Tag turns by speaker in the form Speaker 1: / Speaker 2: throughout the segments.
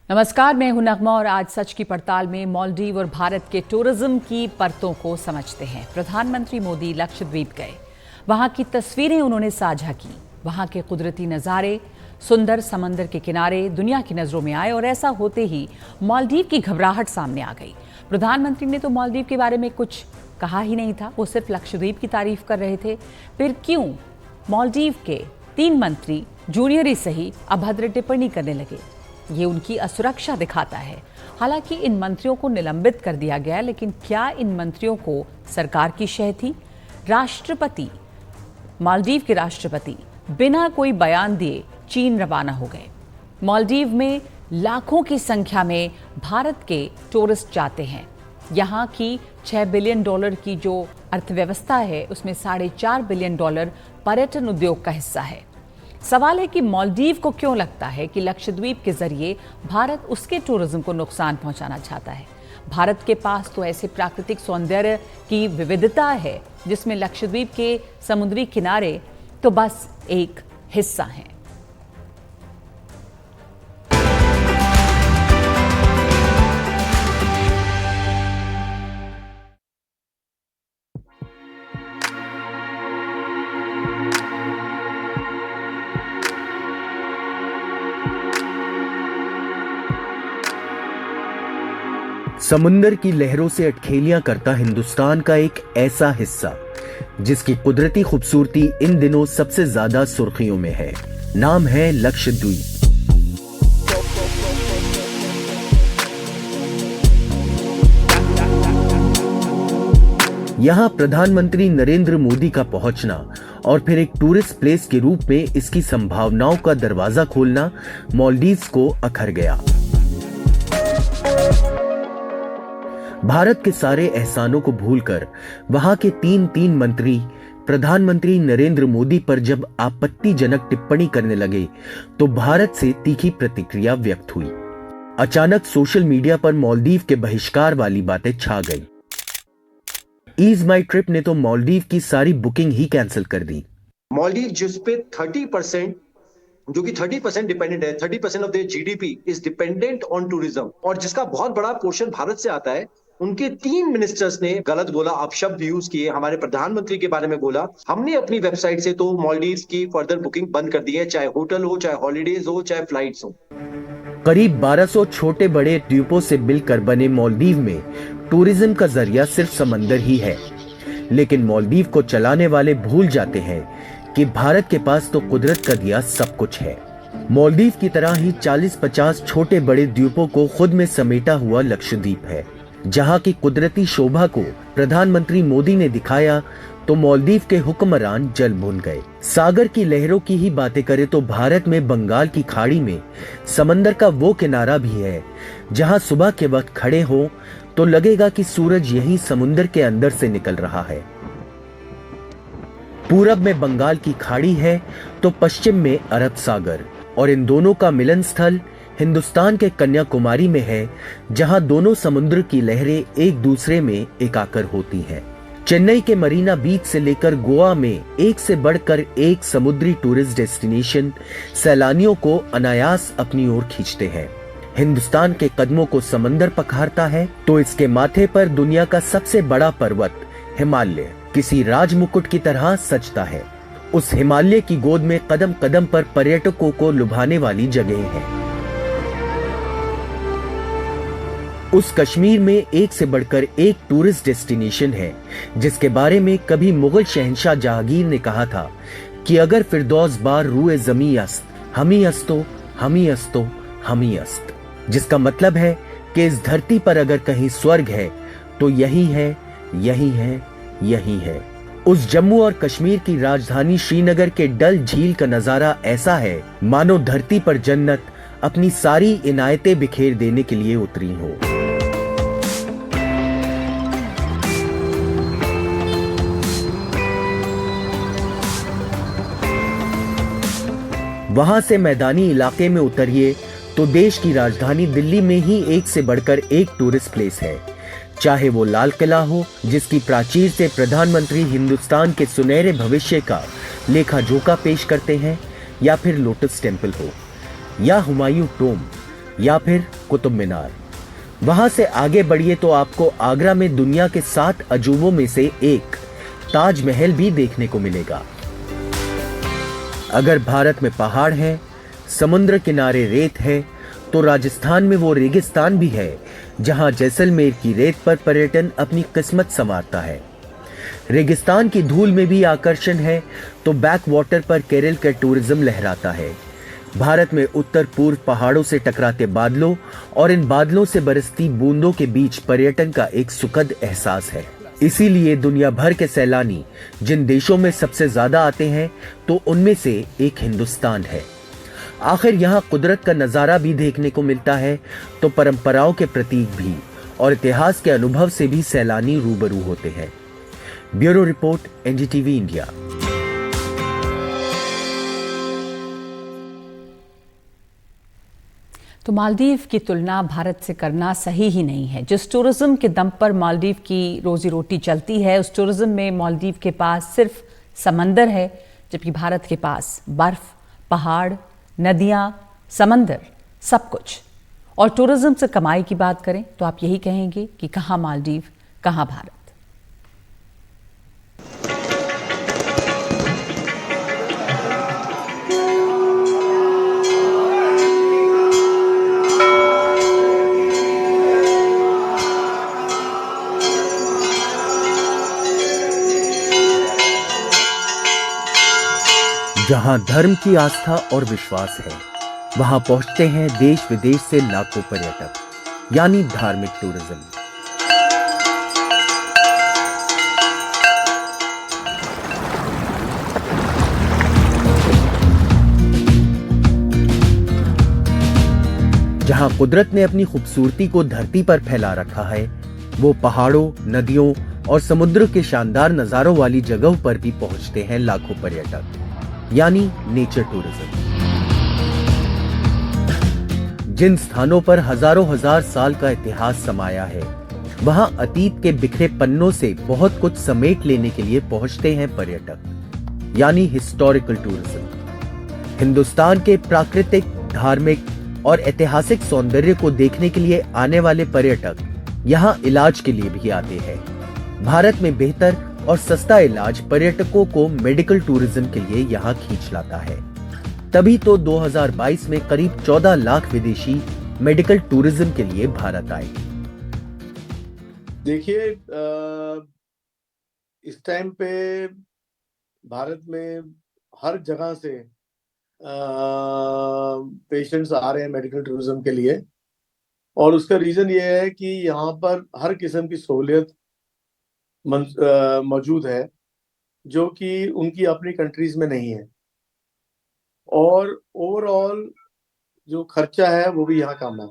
Speaker 1: नमस्कार, मैं हूं नगमा और आज सच की पड़ताल में मालदीव और भारत के टूरिज्म की परतों को समझते हैं। प्रधानमंत्री मोदी लक्षद्वीप गए, वहां की तस्वीरें उन्होंने साझा की। वहां के कुदरती नज़ारे, सुंदर समंदर के किनारे दुनिया की नज़रों में आए और ऐसा होते ही मालदीव की घबराहट सामने आ गई। प्रधानमंत्री ने तो मालदीव के बारे में कुछ कहा ही नहीं था, वो सिर्फ लक्षद्वीप की तारीफ कर रहे थे। फिर क्यों मालदीव के 3 मंत्री जूनियर ही सही अभद्र टिप्पणी करने लगे? ये उनकी असुरक्षा दिखाता है। हालांकि इन मंत्रियों को निलंबित कर दिया गया, लेकिन क्या इन मंत्रियों को सरकार की शह थी? राष्ट्रपति, मालदीव के राष्ट्रपति बिना कोई बयान दिए चीन रवाना हो गए। मालदीव में लाखों की संख्या में भारत के टूरिस्ट जाते हैं। यहाँ की $6 बिलियन की जो अर्थव्यवस्था है, उसमें $4.5 बिलियन पर्यटन उद्योग का हिस्सा है। सवाल है कि मालदीव को क्यों लगता है कि लक्षद्वीप के जरिए भारत उसके टूरिज्म को नुकसान पहुंचाना चाहता है। भारत के पास तो ऐसे प्राकृतिक सौंदर्य की विविधता है जिसमें लक्षद्वीप के समुद्री किनारे तो बस एक हिस्सा हैं।
Speaker 2: समुंदर की लहरों से अटखेलियां करता हिंदुस्तान का एक ऐसा हिस्सा जिसकी कुदरती खूबसूरती इन दिनों सबसे ज्यादा सुर्खियों में है। नाम है लक्षद्वीप। यहां प्रधानमंत्री नरेंद्र मोदी का पहुंचना और फिर एक टूरिस्ट प्लेस के रूप में इसकी संभावनाओं का दरवाजा खोलना मालदीव्स को अखर गया। भारत के सारे एहसानों को भूलकर वहां के 3 मंत्री प्रधानमंत्री नरेंद्र मोदी पर जब आपत्तिजनक टिप्पणी करने लगे तो भारत से तीखी प्रतिक्रिया व्यक्त हुई। अचानक सोशल मीडिया पर मालदीव के बहिष्कार वाली बातें छा गई। ईज माई ट्रिप ने तो मालदीव की सारी बुकिंग ही कैंसिल कर दी।
Speaker 3: मालदीव जिस पे 30% जो कि 30% डिपेंडेंट है, 30% of their GDP is dependent on tourism, और जिसका बहुत बड़ा पोर्शन भारत से आता है, उनके 3 मिनिस्टर्स ने गलत बोला, अपशब्द यूज किए, हमारे प्रधानमंत्री के बारे में बोला। हमने अपनी वेबसाइट से तो मालदीव्स की फर्दर बुकिंग बंद कर दी है, चाहे होटल हो, चाहे हॉलीडेज हो, चाहे फ्लाइट्स हो।
Speaker 2: करीब 1200 छोटे बड़े द्वीपों से मिलकर बने मालदीव में टूरिज्म का जरिया सिर्फ समंदर ही है, लेकिन मालदीव को चलाने वाले भूल जाते हैं कि भारत के पास तो कुदरत का दिया सब कुछ है। मालदीव की तरह ही 40-50 छोटे बड़े द्वीपों को खुद में समेटा हुआ लक्षद्वीप है। जहां की कुदरती शोभा को प्रधानमंत्री मोदी ने दिखाया तो मालदीव के हुक्मरान जल भुन गए। सागर की लहरों की ही बातें करें तो भारत में बंगाल की खाड़ी में समंदर का वो किनारा भी है जहां सुबह के वक्त खड़े हो तो लगेगा कि सूरज यही समुंदर के अंदर से निकल रहा है। पूरब में बंगाल की खाड़ी है तो पश्चिम में अरब सागर, और इन दोनों का मिलन स्थल हिंदुस्तान के कन्याकुमारी में है, जहां दोनों समुद्र की लहरें एक दूसरे में एकाकार होती हैं। चेन्नई के मरीना बीच से लेकर गोवा में एक से बढ़कर एक समुद्री टूरिस्ट डेस्टिनेशन सैलानियों को अनायास अपनी ओर खींचते हैं। हिंदुस्तान के कदमों को समंदर पखारता है तो इसके माथे पर दुनिया का सबसे बड़ा पर्वत हिमालय किसी राजमुकुट की तरह सजता है। उस हिमालय की गोद में कदम कदम पर पर्यटकों को लुभाने वाली जगह है। उस कश्मीर में एक से बढ़कर एक टूरिस्ट डेस्टिनेशन है जिसके बारे में कभी मुगल शहंशाह जहांगीर ने कहा था कि अगर फिरदौस बार रूए जमी अस्त, हमी अस्तो, हमी अस्तो, हमी अस्त, जिसका मतलब है कि इस धरती पर अगर कहीं स्वर्ग है तो यही है, यही है, यही है। उस जम्मू और कश्मीर की राजधानी श्रीनगर के डल झील का नजारा ऐसा है मानो धरती पर जन्नत अपनी सारी इनायतें बिखेर देने के लिए उतरी हो। वहां से मैदानी इलाके में उतरिए तो देश की राजधानी दिल्ली में ही एक से बढ़कर एक टूरिस्ट प्लेस है। चाहे वो लाल किला हो जिसकी प्राचीर से प्रधानमंत्री हिंदुस्तान के सुनहरे भविष्य का लेखा जोखा पेश करते हैं, या फिर लोटस टेम्पल हो, या हुमायूं टोम या फिर कुतुब मीनार। वहां से आगे बढ़िए तो आपको आगरा में दुनिया के 7 अजूबों में से एक ताजमहल भी देखने को मिलेगा। अगर भारत में पहाड़ है, समुद्र किनारे रेत है, तो राजस्थान में वो रेगिस्तान भी है जहां जैसलमेर की रेत पर पर्यटन अपनी किस्मत संवारता है। रेगिस्तान की धूल में भी आकर्षण है तो बैक वाटर पर केरल का टूरिज्म लहराता है। भारत में उत्तर पूर्व पहाड़ों से टकराते बादलों और इन बादलों से बरसती बूंदों के बीच पर्यटन का एक सुखद एहसास है। इसीलिए दुनिया भर के सैलानी जिन देशों में सबसे ज्यादा आते हैं तो उनमें से एक हिंदुस्तान है। आखिर यहाँ कुदरत का नजारा भी देखने को मिलता है तो परंपराओं के प्रतीक भी और इतिहास के अनुभव से भी सैलानी रूबरू होते हैं। Bureau report, NDTV India.
Speaker 1: तो मालदीव की तुलना भारत से करना सही ही नहीं है। जिस टूरिज्म के दम पर मालदीव की रोजी रोटी चलती है, उस टूरिज्म में मालदीव के पास सिर्फ समंदर है, जबकि भारत के पास बर्फ, पहाड़, नदियां, समंदर, सब कुछ। और टूरिज्म से कमाई की बात करें तो आप यही कहेंगे कि कहाँ मालदीव, कहाँ भारत।
Speaker 2: जहां धर्म की आस्था और विश्वास है, वहां पहुंचते हैं देश विदेश से लाखों पर्यटक, यानी धार्मिक टूरिज्म। जहां कुदरत ने अपनी खूबसूरती को धरती पर फैला रखा है, वो पहाड़ों, नदियों और समुद्र के शानदार नजारों वाली जगहों पर भी पहुंचते हैं लाखों पर्यटक, यानी नेचर टूरिज्म। जिन स्थानों पर हजारों हजार साल का इतिहास समाया है, वहां अतीत के बिखरे पन्नों से बहुत कुछ समेट लेने के लिए पहुंचते हैं पर्यटक, यानी हिस्टोरिकल टूरिज्म। हिंदुस्तान के प्राकृतिक, धार्मिक और ऐतिहासिक सौंदर्य को देखने के लिए आने वाले पर्यटक यहाँ इलाज के लिए भी आते हैं। भारत में बेहतर और सस्ता इलाज पर्यटकों को मेडिकल टूरिज्म के लिए यहाँ खींच लाता है। तभी तो 2022 में करीब 14 लाख विदेशी मेडिकल टूरिज्म के लिए भारत आए।
Speaker 4: देखिए, इस टाइम पे भारत में हर जगह से पेशेंट्स आ रहे हैं मेडिकल टूरिज्म के लिए, और उसका रीजन ये है कि यहाँ पर हर किस्म की सहूलियत मौजूद है जो कि उनकी अपनी कंट्रीज में नहीं है, और ओवरऑल जो खर्चा है वो भी यहाँ कम है।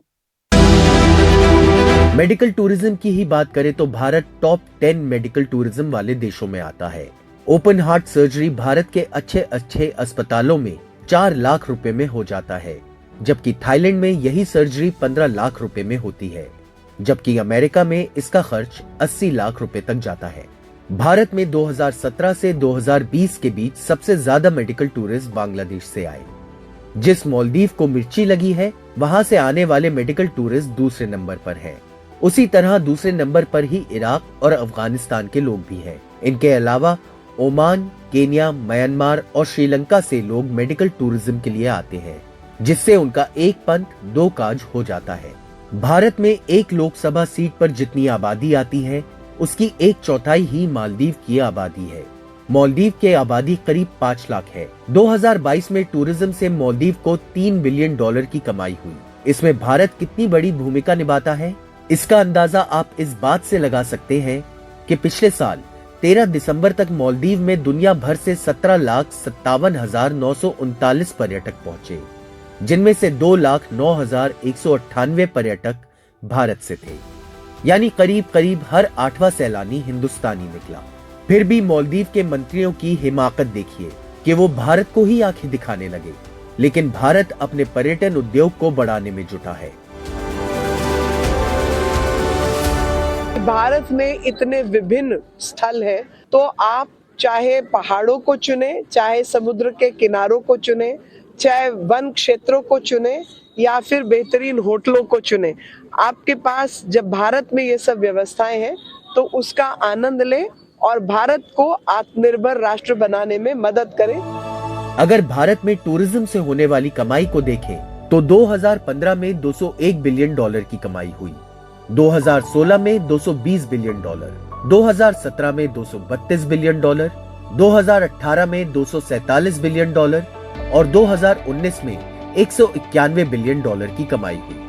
Speaker 2: मेडिकल टूरिज्म की ही बात करें तो भारत टॉप 10 मेडिकल टूरिज्म वाले देशों में आता है। ओपन हार्ट सर्जरी भारत के अच्छे अस्पतालों में 4 लाख रुपए में हो जाता है, जबकि थाईलैंड में यही सर्जरी 15 लाख रुपए में होती है, जबकि अमेरिका में इसका खर्च 80 लाख रुपए तक जाता है। भारत में 2017 से 2020 के बीच सबसे ज्यादा मेडिकल टूरिस्ट बांग्लादेश से आए। जिस मालदीव को मिर्ची लगी है, वहां से आने वाले मेडिकल टूरिस्ट दूसरे नंबर पर हैं। उसी तरह दूसरे नंबर पर ही इराक और अफगानिस्तान के लोग भी हैं। इनके अलावा ओमान, केन्या, म्यांमार और श्रीलंका से लोग मेडिकल टूरिज्म के लिए आते हैं, जिससे उनका एक पंथ दो काज हो जाता है। भारत में एक लोकसभा सीट पर जितनी आबादी आती है, उसकी 1/4 ही मालदीव की आबादी है। मालदीव की आबादी करीब 5 लाख है। 2022 में टूरिज्म से मालदीव को $3 बिलियन की कमाई हुई। इसमें भारत कितनी बड़ी भूमिका निभाता है, इसका अंदाजा आप इस बात से लगा सकते हैं कि पिछले साल 13 दिसंबर तक मालदीव में दुनिया भर से 17,57,939 पर्यटक पहुंचे, जिनमें से 2,09,198 पर्यटक भारत से थे, यानी करीब करीब हर 8वां सैलानी हिंदुस्तानी निकला। फिर भी मालदीव के मंत्रियों की हिमाकत देखिए कि वो भारत को ही आंखें दिखाने लगे, लेकिन भारत अपने पर्यटन उद्योग को बढ़ाने में जुटा है।
Speaker 5: भारत में इतने विभिन्न स्थल हैं, तो आप चाहे पहाड़ों को चुने, चाहे समुद्र के किनारों को चुने, चाहे वन क्षेत्रों को चुने या फिर बेहतरीन होटलों को चुने, आपके पास जब भारत में ये सब व्यवस्थाएं हैं तो उसका आनंद लें और भारत को आत्मनिर्भर राष्ट्र बनाने में मदद करें।
Speaker 2: अगर भारत में टूरिज्म से होने वाली कमाई को देखें तो 2015 में 201 बिलियन डॉलर की कमाई हुई, 2016 में 220 बिलियन डॉलर, 2017 में 232 बिलियन डॉलर, 2018 में 247 बिलियन डॉलर और 2019 में 191 बिलियन डॉलर की कमाई हुई।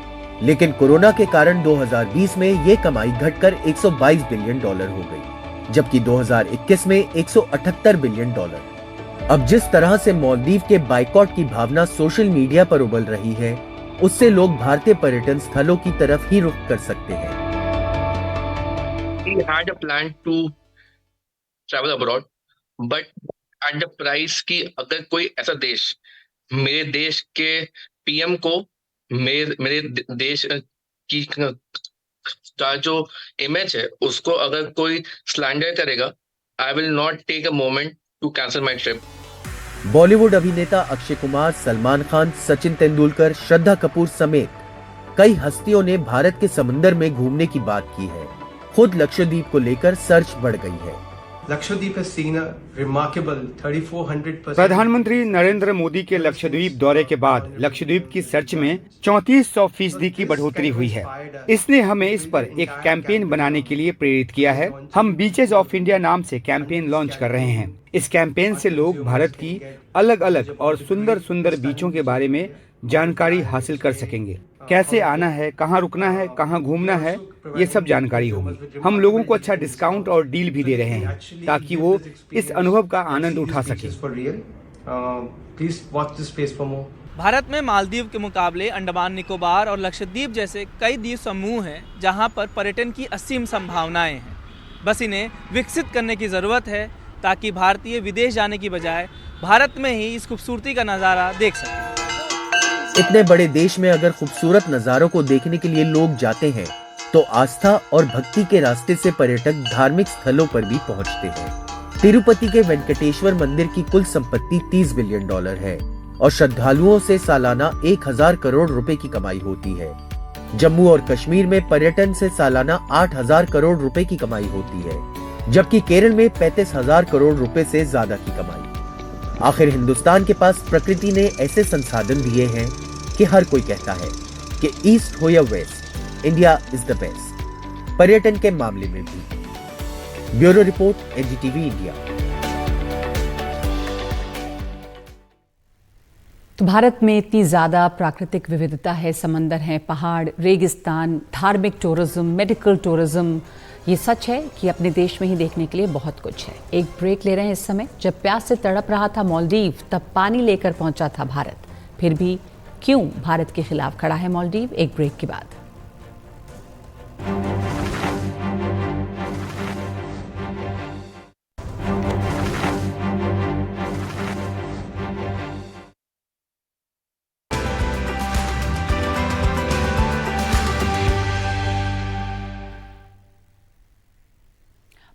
Speaker 2: लेकिन कोरोना के कारण 2020 में ये कमाई घटकर 122 बिलियन डॉलर हो गई, जबकि 2021 में 178 बिलियन डॉलर। अब जिस तरह से मालदीव के बाइकॉट की भावना सोशल मीडिया पर उबल रही है, उससे लोग भारतीय पर्यटन स्थलों की तरफ ही रुख कर सकते हैं।
Speaker 6: We had a plan to travel abroad, but at the price कि अगर कोई ऐसा देश मेरे देश के पीएम को मेरे देश की का जो इमेज है उसको अगर कोई स्लैंडर करेगा, I will not take a moment to cancel my trip.
Speaker 2: Bollywood अभिनेता अक्षय कुमार, सलमान खान, सचिन तेंदुलकर, श्रद्धा कपूर समेत कई हस्तियों ने भारत के समंदर में घूमने की बात की है। खुद लक्षद्वीप को लेकर सर्च बढ़ गई है।
Speaker 7: Lakshadweep has seen a remarkable 3400%.
Speaker 8: प्रधानमंत्री नरेंद्र मोदी के लक्षद्वीप दौरे के बाद लक्षद्वीप की सर्च में 3400% की बढ़ोतरी हुई है। इसने हमें इस पर एक कैंपेन बनाने के लिए प्रेरित किया है। हम बीचेस ऑफ इंडिया नाम से कैंपेन लॉन्च कर रहे हैं। इस कैंपेन से लोग भारत की अलग अलग और सुंदर सुंदर बीचों के बारे में जानकारी हासिल कर सकेंगे। कैसे आना है, कहाँ रुकना है, कहाँ घूमना है, ये सब जानकारी होगी। हम लोगों को अच्छा डिस्काउंट और डील भी दे रहे हैं ताकि वो इस अनुभव का आनंद उठा सके।
Speaker 9: भारत में मालदीव के मुकाबले अंडमान निकोबार और लक्षद्वीप जैसे कई द्वीप समूह हैं जहां पर पर्यटन की असीम संभावनाएं हैं। बस इन्हें विकसित करने की ज़रूरत है ताकि भारतीय विदेश जाने की बजाय भारत में ही इस खूबसूरती का नज़ारा देख सकें।
Speaker 2: इतने बड़े देश में अगर खूबसूरत नज़ारों को देखने के लिए लोग जाते हैं तो आस्था और भक्ति के रास्ते से पर्यटक धार्मिक स्थलों पर भी पहुंचते हैं। तिरुपति के वेंकटेश्वर मंदिर की कुल संपत्ति 30 बिलियन डॉलर है और श्रद्धालुओं से सालाना 1000 करोड़ रुपए की कमाई होती है। जम्मू और कश्मीर में पर्यटन से सालाना 8000 करोड़ रुपए की कमाई होती है, जबकि केरल में 35,000 करोड़ रुपए से ज्यादा की कमाई। आखिर हिंदुस्तान के पास प्रकृति ने ऐसे संसाधन दिए हैं कि हर कोई कहता है कि ईस्ट हो या west, India is the best, पर्यटन के मामले में भी। Bureau report, NDTV India.
Speaker 1: तो भारत में इतनी ज़्यादा प्राकृतिक विविधता है, समंदर हैं, पहाड़, रेगिस्तान, धार्मिक टूरिज्म, मेडिकल टूरिज्म। ये सच है कि अपने देश में ही देखने के लिए बहुत कुछ है। एक ब्रेक ले रहे हैं इस समय। जब प्यास से तड़प रहा था मालदीव, तब पानी लेकर पहुंचा था भारत। फिर भी क्यों भारत के खिलाफ खड़ा है मालदीव? एक ब्रेक के बाद।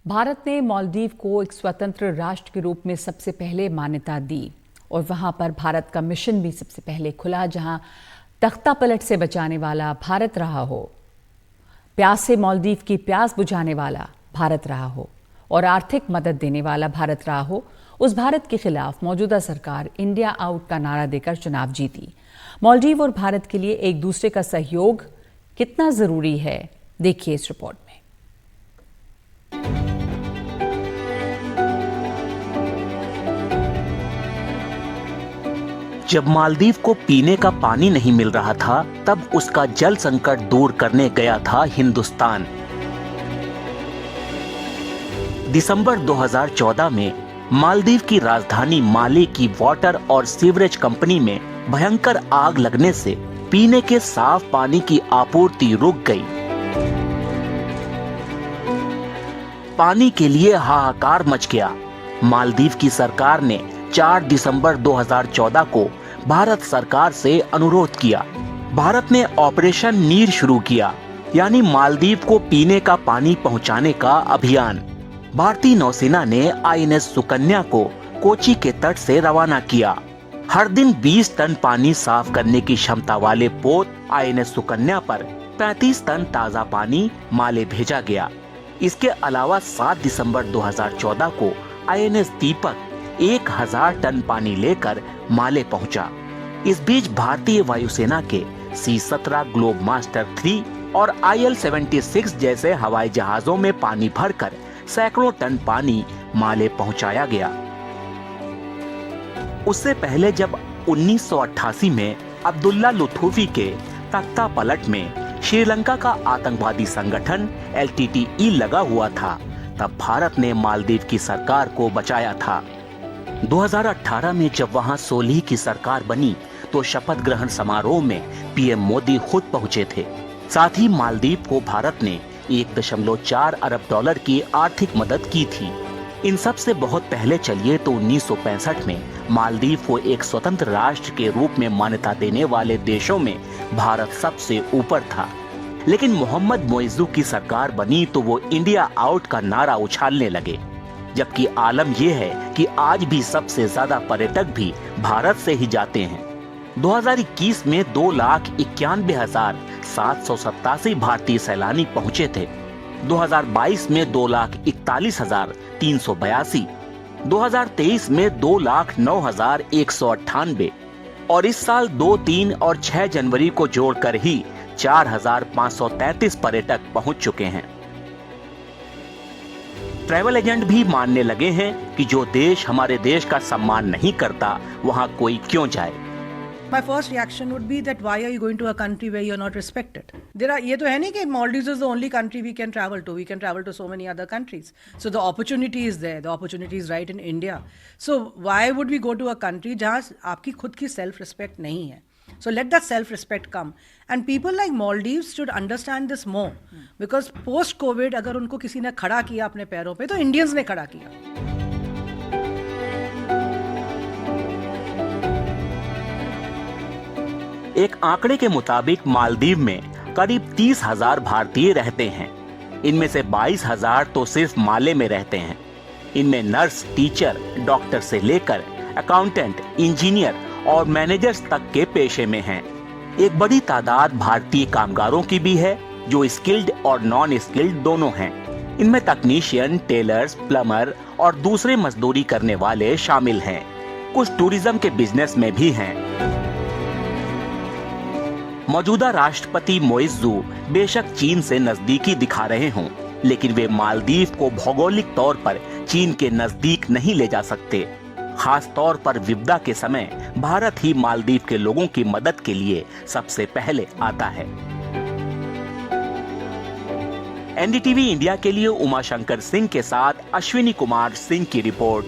Speaker 1: भारत ने मालदीव को एक स्वतंत्र राष्ट्र के रूप में सबसे पहले मान्यता दी और वहां पर भारत का मिशन भी सबसे पहले खुला, जहां तख्ता पलट से बचाने वाला भारत रहा हो, प्यास से मालदीव की प्यास बुझाने वाला भारत रहा हो और आर्थिक मदद देने वाला भारत रहा हो। उस भारत के खिलाफ मौजूदा सरकार इंडिया आउट का नारा देकर चुनाव जीती। मालदीव और भारत के लिए एक दूसरे का सहयोग कितना जरूरी है, देखिए इस रिपोर्ट में।
Speaker 10: जब मालदीव को पीने का पानी नहीं मिल रहा था, तब उसका जल संकट दूर करने गया था हिंदुस्तान। दिसंबर 2014 में मालदीव की राजधानी माले की वाटर और सीवरेज कंपनी में भयंकर आग लगने से पीने के साफ पानी की आपूर्ति रुक गई। पानी के लिए हाहाकार मच गया। मालदीव की सरकार ने 4 दिसंबर 2014 को भारत सरकार से अनुरोध किया। भारत ने ऑपरेशन नीर शुरू किया, यानी मालदीव को पीने का पानी पहुंचाने का अभियान। भारतीय नौसेना ने आईएनएस सुकन्या को कोची के तट से रवाना किया। हर दिन 20 टन पानी साफ करने की क्षमता वाले पोत INS सुकन्या पर 35 टन ताजा पानी माले भेजा गया। इसके अलावा 7 दिसंबर 2014 को INS दीपक 1000 टन पानी लेकर माले पहुंचा। इस बीच भारतीय वायुसेना के C-17 ग्लोब मास्टर 3 और IL-76 जैसे हवाई जहाजों में पानी भरकर सैकड़ों टन पानी माले पहुंचाया गया। उससे पहले जब 1988 में अब्दुल्ला लुत्फी के तख्ता पलट में श्रीलंका का आतंकवादी संगठन LTTE लगा हुआ था, तब भारत ने मालदीव की सरकार को बचाया था। 2018 में जब वहां सोलीह की सरकार बनी तो शपथ ग्रहण समारोह में PM मोदी खुद पहुंचे थे। साथ ही मालदीव को भारत ने 1.4 अरब डॉलर की आर्थिक मदद की थी। इन सब से बहुत पहले चलिए तो 1965 में मालदीव को एक स्वतंत्र राष्ट्र के रूप में मान्यता देने वाले देशों में भारत सबसे ऊपर था। लेकिन मोहम्मद मोइज़ू की सरकार बनी तो वो इंडिया आउट का नारा उछालने लगे। जबकि आलम यह है कि आज भी सबसे ज्यादा पर्यटक भी भारत से ही जाते हैं। 2021 में 2,91,787 भारतीय सैलानी पहुंचे थे। 2022 में 2,41,382, 2023 में 2,09,198 और इस साल 2, 3 और 6 जनवरी को जोड़कर ही 4,533 पर्यटक पहुंच चुके हैं। ट्रैवल एजेंट भी मानने लगे हैं कि जो देश हमारे देश का सम्मान नहीं करता वहां कोई क्यों जाए।
Speaker 11: My first reaction would be that why are you going to a country where you're not respected? ये तो है नहीं कि Maldives is the only country we can travel to. We can travel to so many other countries. So the opportunity is there. The opportunity is right in India. So why would we go to a country जहाँ आपकी खुद की self respect नहीं है? So let that self respect come. And people like Maldives should understand this more. Because post COVID अगर उनको किसी ने खड़ा किया अपने पैरों पे तो Indians ने खड़ा किया।
Speaker 10: एक आंकड़े के मुताबिक मालदीव में करीब 30,000 भारतीय रहते हैं। इनमें से 22,000 तो सिर्फ माले में रहते हैं। इनमें नर्स, टीचर, डॉक्टर से लेकर अकाउंटेंट, इंजीनियर और मैनेजर्स तक के पेशे में हैं। एक बड़ी तादाद भारतीय कामगारों की भी है जो स्किल्ड और नॉन स्किल्ड दोनों हैं। इनमें तकनीशियन, टेलर्स, प्लम्बर और दूसरे मजदूरी करने वाले शामिल हैं। कुछ टूरिज्म के बिजनेस में भी हैं। मौजूदा राष्ट्रपति मोइज़ू बेशक चीन से नजदीकी दिखा रहे हों, लेकिन वे मालदीव को भौगोलिक तौर पर चीन के नजदीक नहीं ले जा सकते। खास तौर पर विपदा के समय भारत ही मालदीव के लोगों की मदद के लिए सबसे पहले आता है। NDTV इंडिया के लिए उमाशंकर सिंह के साथ अश्विनी कुमार सिंह की रिपोर्ट।